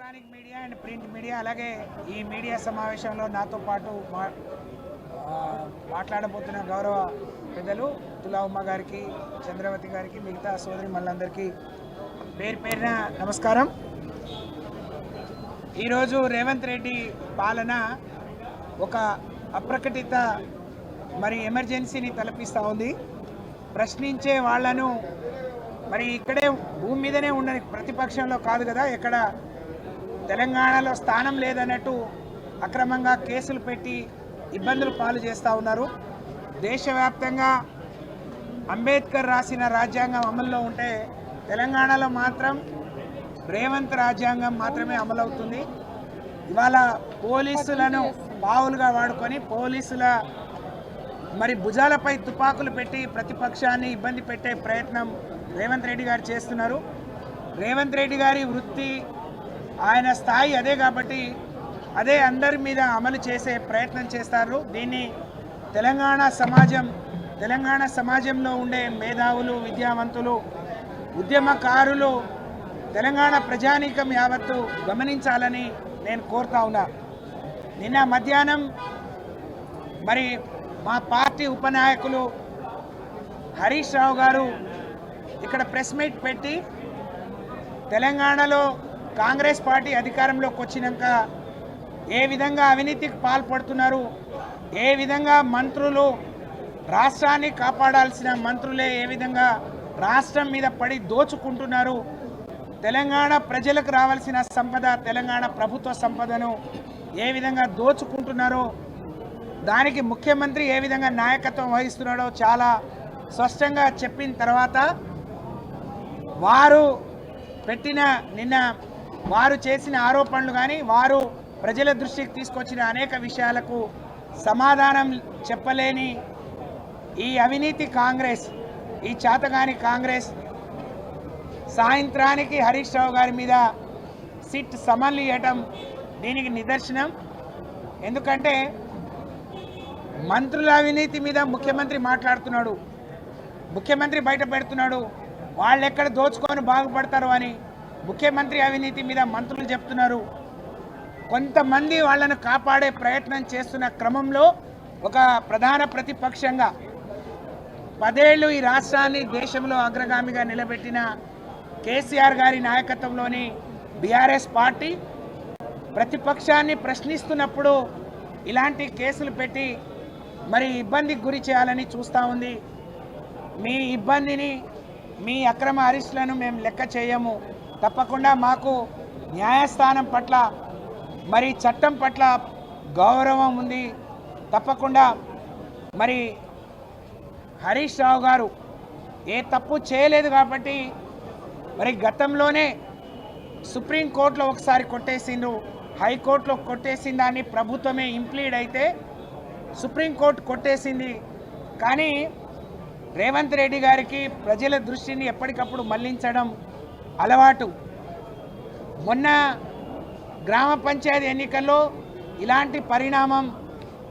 Electronic media and print media అలాగే ఈ media సమావేశంలో నాతో పాటు మాట్లాడబోతున్న గౌరవ పెద్దలు తులా ఉమ్మ గారికి, చంద్రవతి గారికి, మిగతా సోదరి మళ్ళందరికీ పేరు పేరున నమస్కారం. ఈరోజు రేవంత్ రెడ్డి పాలన ఒక అప్రకటిత ఎమర్జెన్సీని తలపిస్తూ ఉంది. ప్రశ్నించే వాళ్లను ఇక్కడే భూమి మీదనే ఉండని, ప్రతిపక్షంలో కాదు కదా, ఎక్కడ తెలంగాణలో స్థానం లేదన్నట్టు అక్రమంగా కేసులు పెట్టి ఇబ్బందులు పాలు చేస్తూ ఉన్నారు. దేశవ్యాప్తంగా అంబేద్కర్ రాసిన రాజ్యాంగం అమల్లో ఉంటే తెలంగాణలో మాత్రం రేవంత్ రాజ్యాంగం మాత్రమే అమలవుతుంది. ఇవాళ పోలీసులను పావులుగా వాడుకొని పోలీసుల భుజాలపై తుపాకులు పెట్టి ప్రతిపక్షాన్ని ఇబ్బంది పెట్టే ప్రయత్నం రేవంత్ రెడ్డి గారు చేస్తున్నారు. రేవంత్ రెడ్డి గారి వృత్తి, ఆయన స్థాయి అదే కాబట్టి అదే అందరి మీద అమలు చేసే ప్రయత్నం చేస్తారు. దీన్ని తెలంగాణ సమాజంలో ఉండే మేధావులు, విద్యావంతులు, ఉద్యమకారులు, తెలంగాణ ప్రజానీకం యావత్తు గమనించాలని నేను కోరుతా ఉన్నా. నిన్న మధ్యాహ్నం మా పార్టీ ఉపనాయకులు హరీష్ రావు గారు ఇక్కడ ప్రెస్ మీట్ పెట్టి తెలంగాణలో కాంగ్రెస్ పార్టీ అధికారంలోకి వచ్చినాక ఏ విధంగా అవినీతికి పాల్పడుతున్నారు, ఏ విధంగా మంత్రులు, రాష్ట్రాన్ని కాపాడాల్సిన మంత్రులే ఏ విధంగా రాష్ట్రం మీద పడి దోచుకుంటున్నారు, తెలంగాణ ప్రజలకు రావాల్సిన సంపద, తెలంగాణ ప్రభుత్వ సంపదను ఏ విధంగా దోచుకుంటున్నారో, దానికి ముఖ్యమంత్రి ఏ విధంగా నాయకత్వం వహిస్తున్నాడో చాలా స్పష్టంగా చెప్పిన తర్వాత నిన్న వారు చేసిన ఆరోపణలు కానీ వారు ప్రజల దృష్టికి తీసుకొచ్చిన అనేక విషయాలకు సమాధానం చెప్పలేని ఈ అవినీతి కాంగ్రెస్, ఈ చేతగాని కాంగ్రెస్ సాయంత్రానికి హరీష్ రావు గారి మీద సిట్ సమన్లు ఇవ్వటం దీనికి నిదర్శనం. ఎందుకంటే మంత్రుల అవినీతి మీద ముఖ్యమంత్రి మాట్లాడుతున్నాడు, ముఖ్యమంత్రి బయట పెడుతున్నాడు, వాళ్ళు ఎక్కడ దోచుకొని బాగుపడతారు అని ముఖ్యమంత్రి అవినీతి మీద మంత్రులు చెప్తున్నారు. కొంతమంది వాళ్ళను కాపాడే ప్రయత్నం చేస్తున్న క్రమంలో ఒక ప్రధాన ప్రతిపక్షంగా 10 ఏళ్ళు ఈ రాష్ట్రాన్ని దేశంలో అగ్రగామిగా నిలబెట్టిన కేసీఆర్ గారి నాయకత్వంలోని బీఆర్ఎస్ పార్టీ ప్రతిపక్షాన్ని ప్రశ్నిస్తున్నప్పుడు ఇలాంటి కేసులు పెట్టి ఇబ్బందికి గురి చేయాలని చూస్తూ ఉంది. మీ ఇబ్బందిని, మీ అక్రమ అరెస్టులను మేము లెక్క చేయము. తప్పకుండా మాకు న్యాయస్థానం పట్ల చట్టం పట్ల గౌరవం ఉంది. తప్పకుండా హరీష్ రావు గారు ఏ తప్పు చేయలేదు కాబట్టి గతంలోనే సుప్రీంకోర్టులో ఒకసారి కొట్టేసిండ్రు, హైకోర్టులో కొట్టేసిన దాన్ని ప్రభుత్వమే ఇంప్లీడ్ అయితే సుప్రీంకోర్టు కొట్టేసింది. కానీ రేవంత్ రెడ్డి గారికి ప్రజల దృష్టిని ఎప్పటికప్పుడు మళ్లించడం అలవాటు. మొన్న గ్రామ పంచాయతీ ఎన్నికల్లో ఇలాంటి పరిణామం,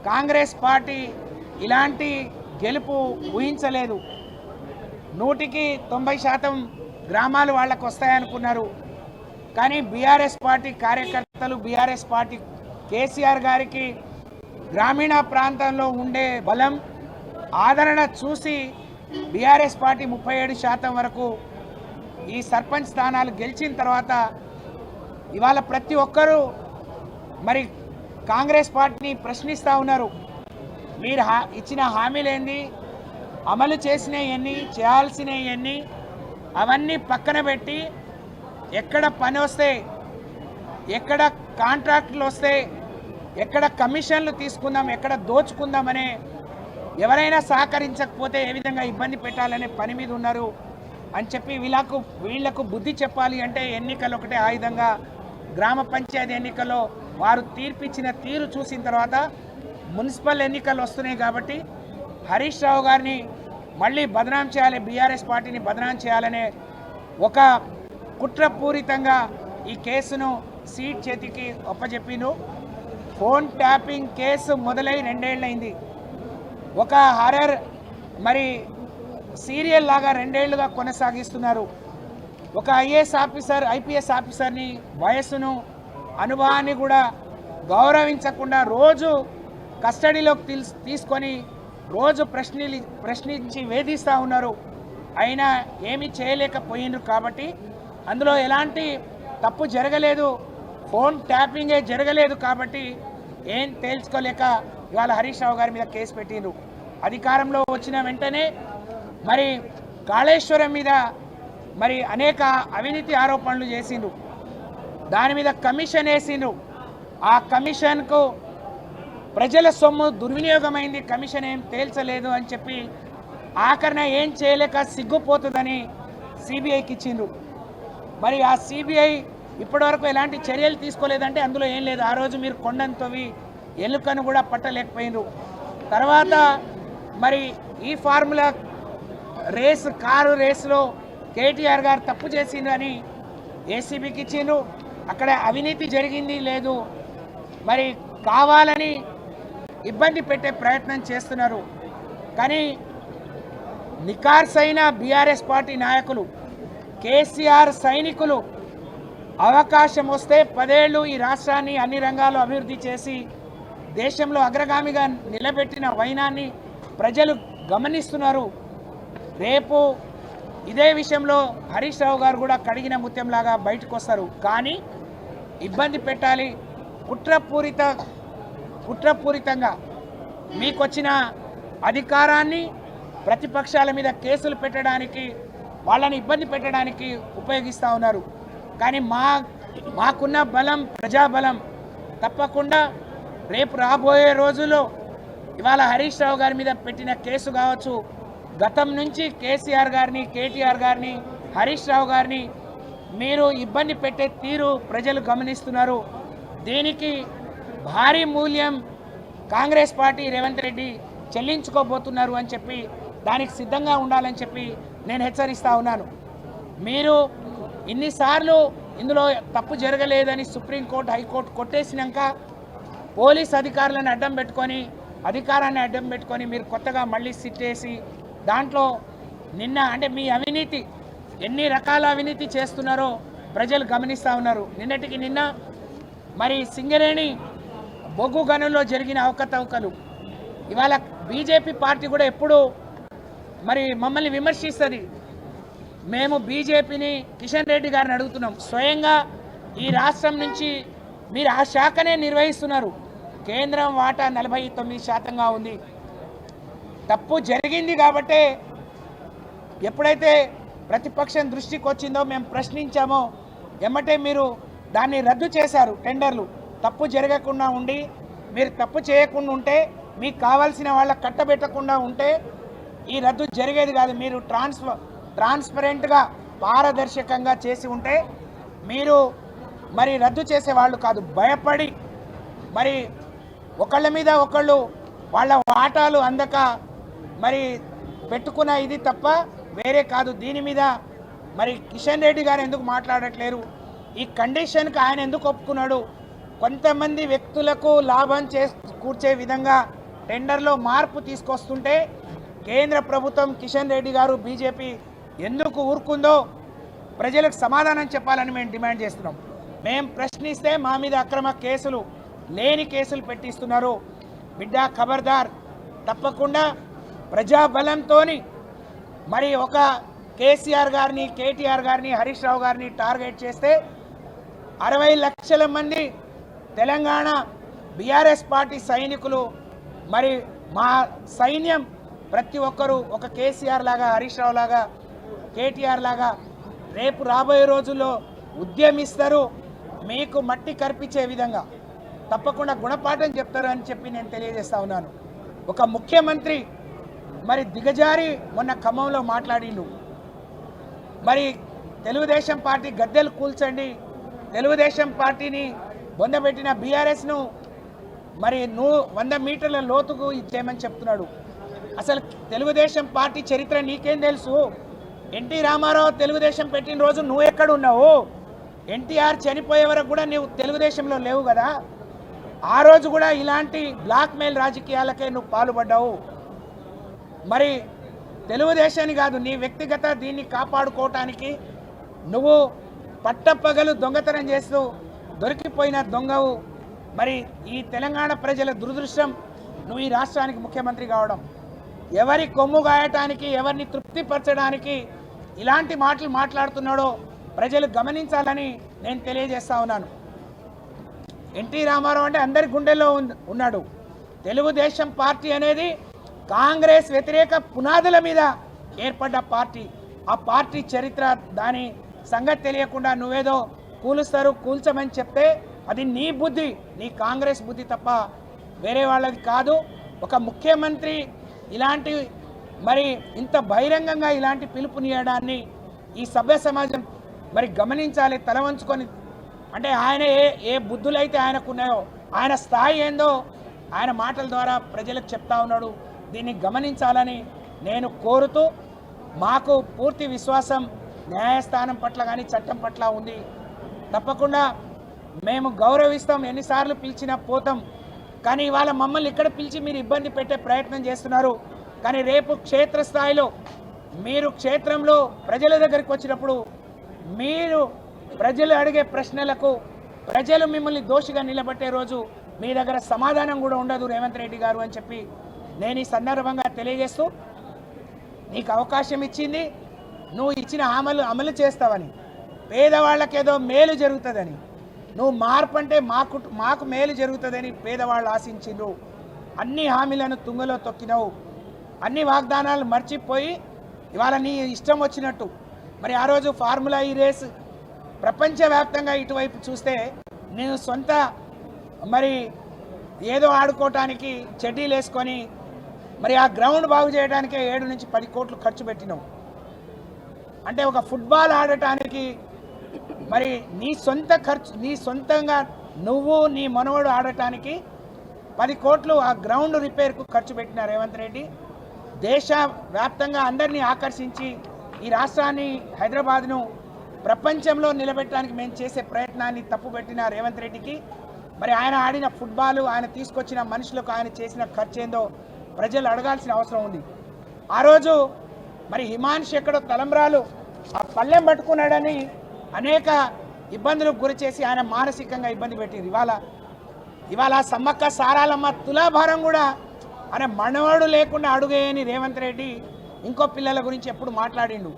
కాంగ్రెస్ పార్టీ ఇలాంటి గెలుపు ఊహించలేదు. 100కి 90% గ్రామాలు వాళ్ళకు వస్తాయనుకున్నారు. కానీ బీఆర్ఎస్ పార్టీ కార్యకర్తలు, బీఆర్ఎస్ పార్టీ కేసీఆర్ గారికి గ్రామీణ ప్రాంతంలో ఉండే బలం, ఆదరణ చూసి బీఆర్ఎస్ పార్టీ 37% వరకు ఈ సర్పంచ్ స్థానాలు గెలిచిన తర్వాత ఇవాళ ప్రతి ఒక్కరూ కాంగ్రెస్ పార్టీని ప్రశ్నిస్తూ ఉన్నారు. మీరు ఇచ్చిన హామీలేంది, అమలు చేసినవన్నీ, చేయాల్సినవన్నీ అవన్నీ పక్కన పెట్టి ఎక్కడ పని వస్తే, ఎక్కడ కాంట్రాక్టులు వస్తే, ఎక్కడ కమిషన్లు తీసుకుందాం, ఎక్కడ దోచుకుందామనే, ఎవరైనా సహకరించకపోతే ఏ విధంగా ఇబ్బంది పెట్టాలనే పని మీద ఉన్నారు అని చెప్పి వీళ్లకు బుద్ధి చెప్పాలి అంటే ఎన్నికలు ఒకటే ఆయుధంగా గ్రామ పంచాయతీ ఎన్నికల్లో వారు తీర్పిచ్చిన తీరు చూసిన తర్వాత మున్సిపల్ ఎన్నికలు వస్తున్నాయి కాబట్టి హరీష్ రావు గారిని మళ్ళీ బదనాం చేయాలి, బీఆర్ఎస్ పార్టీని బదనాం చేయాలనే ఒక కుట్రపూరితంగా ఈ కేసును సీట్ చేతికి ఒప్పజెప్పిండ్రు. ఫోన్ ట్యాపింగ్ కేసు మొదలై 2 ఏళ్ళైంది. ఒక హర్రర్ సీరియల్ లాగా 2 ఏళ్లుగా కొనసాగిస్తున్నారు. ఒక ఐఏఎస్ ఆఫీసర్, ఐపీఎస్ ఆఫీసర్ని వయస్సును అనుభవాన్ని కూడా గౌరవించకుండా రోజు కస్టడీలోకి తీసుకొని రోజు ప్రశ్నించి వేధిస్తూ ఉన్నారు. అయినా ఏమీ చేయలేకపోయినారు. కాబట్టి అందులో ఎలాంటి తప్పు జరగలేదు, ఫోన్ ట్యాపింగే జరగలేదు. కాబట్టి ఏం తేల్చుకోలేక ఇవాళ హరీష్ రావు గారి మీద కేసు పెట్టిండ్రు. అధికారంలో వచ్చిన వెంటనే మరి కాళేశ్వరం మీద మరి అనేక అవినీతి ఆరోపణలు చేసిండ్రు. దాని మీద కమిషన్ వేసిండ్రు. ఆ కమిషన్కు ప్రజల సొమ్ము దుర్వినియోగమైంది, కమిషన్ ఏం తేల్చలేదు అని చెప్పి ఆఖరణ ఏం చేయలేక సిగ్గుపోతుందని సిబిఐకి ఇచ్చిండ్రు. మరి ఆ సిబిఐ ఇప్పటివరకు ఎలాంటి చర్యలు తీసుకోలేదంటే అందులో ఏం లేదు. ఆ రోజు మీరు కొండంతోవి ఎలుకను కూడా పట్టలేకపోయినరు. తర్వాత మరి ఈ ఫార్ములా కారు రేసులో కేటీఆర్ గారు తప్పు చేసిందని ఏసీబీకి ఇచ్చిండ్రు. అక్కడ అవినీతి జరిగింది లేదు, మరి కావాలని ఇబ్బంది పెట్టే ప్రయత్నం చేస్తున్నారు. కానీ నికార్సైన బీఆర్ఎస్ పార్టీ నాయకులు, కేసీఆర్ సైనికులు అవకాశం వస్తే 10 ఏళ్ళు ఈ రాష్ట్రాన్ని అన్ని రంగాల్లో అభివృద్ధి చేసి దేశంలో అగ్రగామిగా నిలబెట్టిన వైనాన్ని ప్రజలు గమనిస్తున్నారు. రేపు ఇదే విషయంలో హరీష్ రావు గారు కూడా కడిగిన ముత్యంలాగా బయటకు వస్తారు. కానీ ఇబ్బంది పెట్టాలి, కుట్రపూరితంగా మీకొచ్చిన అధికారాన్ని ప్రతిపక్షాల మీద కేసులు పెట్టడానికి, వాళ్ళని ఇబ్బంది పెట్టడానికి ఉపయోగిస్తూ ఉన్నారు. కానీ మాకున్న బలం ప్రజాబలం. తప్పకుండా రేపు రాబోయే రోజుల్లో ఇవాళ హరీష్ రావు గారి మీద పెట్టిన కేసు కావచ్చు, గతం నుంచి కేసీఆర్ గారిని, కేటీఆర్ గారిని, హరీష్ రావు గారిని మీరు ఇబ్బంది పెట్టే తీరు ప్రజలు గమనిస్తున్నారు. దీనికి భారీ మూల్యం కాంగ్రెస్ పార్టీ రేవంత్ రెడ్డి చెల్లించుకోబోతున్నారు అని చెప్పి దానికి సిద్ధంగా ఉండాలని చెప్పి నేను హెచ్చరిస్తూ ఉన్నాను. మీరు ఇన్నిసార్లు ఇందులో తప్పు జరగలేదని సుప్రీంకోర్టు, హైకోర్టు కొట్టేసినాక పోలీస్ అధికారులను అడ్డం పెట్టుకొని, అధికారాన్ని అడ్డం పెట్టుకొని మీరు కొత్తగా మళ్ళీ సిట్ వేసి దాంట్లో నిన్న అంటే మీ అవినీతి ఎన్ని రకాల అవినీతి చేస్తున్నారో ప్రజలు గమనిస్తూ ఉన్నారు. నిన్నటికి నిన్న మరి సింగరేణి బొగ్గు గనుల్లో జరిగిన అవకతవకలు, ఇవాళ బీజేపీ పార్టీ కూడా ఎప్పుడు మరి మమ్మల్ని విమర్శిస్తుంది. మేము బీజేపీని, కిషన్ రెడ్డి గారిని అడుగుతున్నాం, స్వయంగా ఈ రాష్ట్రం నుంచి మీరు ఆ శాఖనే నిర్వహిస్తున్నారు. కేంద్రం వాటా 49% ఉంది. తప్పు జరిగింది కాబట్టే ఎప్పుడైతే ప్రతిపక్షం దృష్టికి వచ్చిందో మేము ప్రశ్నించామో ఎమ్మటే మీరు దాన్ని రద్దు చేశారు. టెండర్లు తప్పు జరగకుండా ఉండి, మీరు తప్పు చేయకుండా ఉంటే, మీకు కావాల్సిన వాళ్ళ కట్టబెట్టకుండా ఉంటే ఈ రద్దు జరిగేది కాదు. మీరు ట్రాన్స్పరెంట్గా పారదర్శకంగా చేసి ఉంటే మీరు మరి రద్దు చేసేవాళ్ళు కాదు. భయపడి మరి ఒకళ్ళ మీద ఒకళ్ళు వాళ్ళ వాటాలు అందక మరి పెట్టుకున్న ఇది తప్ప వేరే కాదు. దీని మీద మరి కిషన్ రెడ్డి గారు ఎందుకు మాట్లాడట్లేరు? ఈ కండిషన్కి ఆయన ఎందుకు ఒప్పుకున్నాడు? కొంతమంది వ్యక్తులకు లాభం కూర్చే విధంగా టెండర్లో మార్పు తీసుకొస్తుంటే కేంద్ర ప్రభుత్వం, కిషన్ రెడ్డి గారు, బీజేపీ ఎందుకు ఊరుకుందో ప్రజలకు సమాధానం చెప్పాలని మేము డిమాండ్ చేస్తున్నాం. మేము ప్రశ్నిస్తే మా మీద అక్రమ కేసులు, లేని కేసులు పెట్టిస్తున్నారు. బిడ్డ ఖబర్దార్, తప్పకుండా ప్రజాబలంతో మరి ఒక కేసీఆర్ గారిని, కేటీఆర్ గారిని, హరీష్ రావు గారిని టార్గెట్ చేస్తే 60 లక్షల మంది తెలంగాణ బీఆర్ఎస్ పార్టీ సైనికులు, మరి మా సైన్యం ప్రతి ఒక్కరూ ఒక కేసీఆర్ లాగా, హరీష్ రావు లాగా, కేటీఆర్ లాగా రేపు రాబోయే రోజుల్లో ఉద్యమిస్తారు. మీకు మట్టి కర్పించే విధంగా తప్పకుండా గుణపాఠం చెప్తారు అని చెప్పి నేను తెలియజేస్తా ఉన్నాను. ఒక ముఖ్యమంత్రి మరి దిగజారి మొన్న ఖమ్మంలో మాట్లాడిండు. మరి తెలుగుదేశం పార్టీ గద్దెలు కూల్చండి, తెలుగుదేశం పార్టీని బొందబెట్టిన బీఆర్ఎస్ను మరి 100 మీటర్ల లోతుకు ఇచ్చేయమని చెప్తున్నాడు. అసలు తెలుగుదేశం పార్టీ చరిత్ర నీకేం తెలుసు? ఎన్టీ రామారావు తెలుగుదేశం పెట్టిన రోజు నువ్వు ఎక్కడ ఉన్నావు? ఎన్టీఆర్ చనిపోయే వరకు కూడా నువ్వు తెలుగుదేశంలో లేవు కదా. ఆ రోజు కూడా ఇలాంటి బ్లాక్మెయిల్ రాజకీయాలకే నువ్వు పాల్పడ్డావు. మరి తెలుగుదేశాన్ని కాదు, నీ వ్యక్తిగత దీన్ని కాపాడుకోవటానికి నువ్వు పట్టపగలు దొంగతనం చేస్తూ దొరికిపోయిన దొంగవు. మరి ఈ తెలంగాణ ప్రజల దురదృష్టం నువ్వు ఈ రాష్ట్రానికి ముఖ్యమంత్రి కావడం. ఎవరి కొమ్ము గాయటానికి, ఎవరిని తృప్తిపరచడానికి ఇలాంటి మాటలు మాట్లాడుతున్నాడో ప్రజలు గమనించాలని నేను తెలియజేస్తా ఉన్నాను. ఎన్టీ రామారావు అంటే అందరి గుండెల్లో ఉన్నాడు. తెలుగుదేశం పార్టీ అనేది కాంగ్రెస్ వ్యతిరేక పునాదుల మీద ఏర్పడ్డ పార్టీ. ఆ పార్టీ చరిత్ర, దాని సంగతి తెలియకుండా నువ్వేదో కూల్చమని చెప్తే అది నీ బుద్ధి, నీ కాంగ్రెస్ బుద్ధి తప్ప వేరే వాళ్ళది కాదు. ఒక ముఖ్యమంత్రి ఇలాంటి మరి ఇంత బహిరంగంగా ఇలాంటి పిలుపునియడాన్ని ఈ సభ్య సమాజం మరి గమనించాలి, తలవంచుకొని. అంటే ఆయన ఏ బుద్ధులైతే ఆయనకున్నాయో, ఆయన స్థాయి ఏందో ఆయన మాటల ద్వారా ప్రజలకు చెప్తా ఉన్నాడు. దీన్ని గమనించాలని నేను కోరుతూ, మాకు పూర్తి విశ్వాసం న్యాయస్థానం పట్ల కానీ చట్టం పట్ల ఉంది. తప్పకుండా మేము గౌరవిస్తాం, ఎన్నిసార్లు పిలిచినా పోతాం. కానీ ఇవాళ మమ్మల్ని ఇక్కడ పిలిచి మీరు ఇబ్బంది పెట్టే ప్రయత్నం చేస్తున్నారు. కానీ రేపు క్షేత్రస్థాయిలో మీరు క్షేత్రంలో ప్రజల దగ్గరికి వచ్చినప్పుడు మీరు ప్రజలు అడిగే ప్రశ్నలకు ప్రజలు మిమ్మల్ని దోషిగా నిలబెట్టే రోజు మీ దగ్గర సమాధానం కూడా ఉండదు రేవంత్ రెడ్డి గారు అని చెప్పి నేను ఈ సందర్భంగా తెలియజేస్తూ, నీకు అవకాశం ఇచ్చింది, నువ్వు ఇచ్చిన హామీలు అమలు చేస్తావని, పేదవాళ్ళకేదో మేలు జరుగుతుందని, నువ్వు మార్పు అంటే మాకు మేలు జరుగుతుందని పేదవాళ్ళు ఆశించిండ్రు. అన్ని హామీలను తుంగలో తొక్కినావు, అన్ని వాగ్దానాలు మర్చిపోయి ఇవాళ నీ ఇష్టం వచ్చినట్టు. మరి ఆ రోజు ఫార్ములా ఈ రేస్ ప్రపంచవ్యాప్తంగా ఇటువైపు చూస్తే నేను సొంత మరి ఏదో ఆడుకోవటానికి చెడ్డీలు వేసుకొని మరి ఆ గ్రౌండ్ బాగు చేయడానికే 7 నుంచి 10 కోట్లు ఖర్చు పెట్టినావు. అంటే ఒక ఫుట్బాల్ ఆడటానికి మరి నీ సొంతంగా నువ్వు నీ మనవడు ఆడటానికి 10 కోట్లు ఆ గ్రౌండ్ రిపేర్కు ఖర్చు పెట్టిన రేవంత్ రెడ్డి దేశవ్యాప్తంగా అందరినీ ఆకర్షించి ఈ రాష్ట్రాన్ని, హైదరాబాద్ను ప్రపంచంలో నిలబెట్టడానికి మేము చేసే ప్రయత్నాన్ని తప్పుపెట్టిన రేవంత్ రెడ్డికి మరి ఆయన ఆడిన ఫుట్బాల్, ఆయన తీసుకొచ్చిన మనుషులకు ఆయన చేసిన ఖర్చు ఏందో ప్రజలు అడగాల్సిన అవసరం ఉంది. ఆ రోజు మరి హిమాన్షి ఎక్కడో తలంబ్రాలు ఆ పల్లెం పట్టుకున్నాడని అనేక ఇబ్బందులకు గురి చేసి ఆయన మానసికంగా ఇబ్బంది పెట్టింది. ఇవాళ సమ్మక్క సారాలమ్మ తులాభారం కూడా ఆయన మనవాడు లేకుండా అడుగేయని రేవంత్ రెడ్డి ఇంకో పిల్లల గురించి ఎప్పుడు మాట్లాడిండు.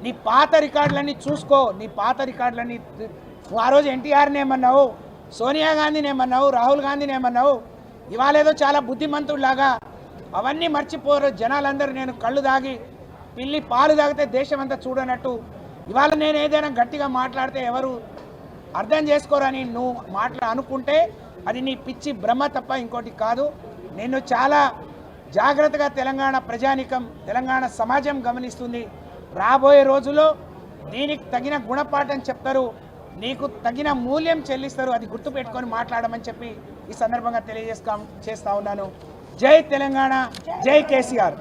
నీ పాత రికార్డులన్నీ చూసుకో, నీ పాత రికార్డులన్నీ. నువ్వు ఆ రోజు ఎన్టీఆర్ని ఏమన్నావు, సోనియా గాంధీని ఏమన్నావు, రాహుల్ గాంధీని ఏమన్నావు. ఇవాళ ఏదో చాలా బుద్ధిమంతుడిలాగా అవన్నీ మర్చిపోరు జనాలందరూ. నేను కళ్ళు దాగి పిల్లి పాలు తాగితే దేశం అంతా చూడనట్టు ఇవాళ నేను ఏదైనా గట్టిగా మాట్లాడితే ఎవరు అర్థం చేసుకోరని నువ్వు అనుకుంటే అది నీ పిచ్చి భ్రమ తప్ప ఇంకోటి కాదు. నేను చాలా జాగ్రత్తగా తెలంగాణ ప్రజానికం, తెలంగాణ సమాజం గమనిస్తుంది. రాబోయే రోజుల్లో దీనికి తగిన గుణపాఠం చెప్తారు, నీకు తగిన మూల్యం చెల్లిస్తారు. అది గుర్తుపెట్టుకొని మాట్లాడమని చెప్పి ఈ సందర్భంగా చేస్తా ఉన్నాను. జై తెలంగాణ, జై కేసీఆర్.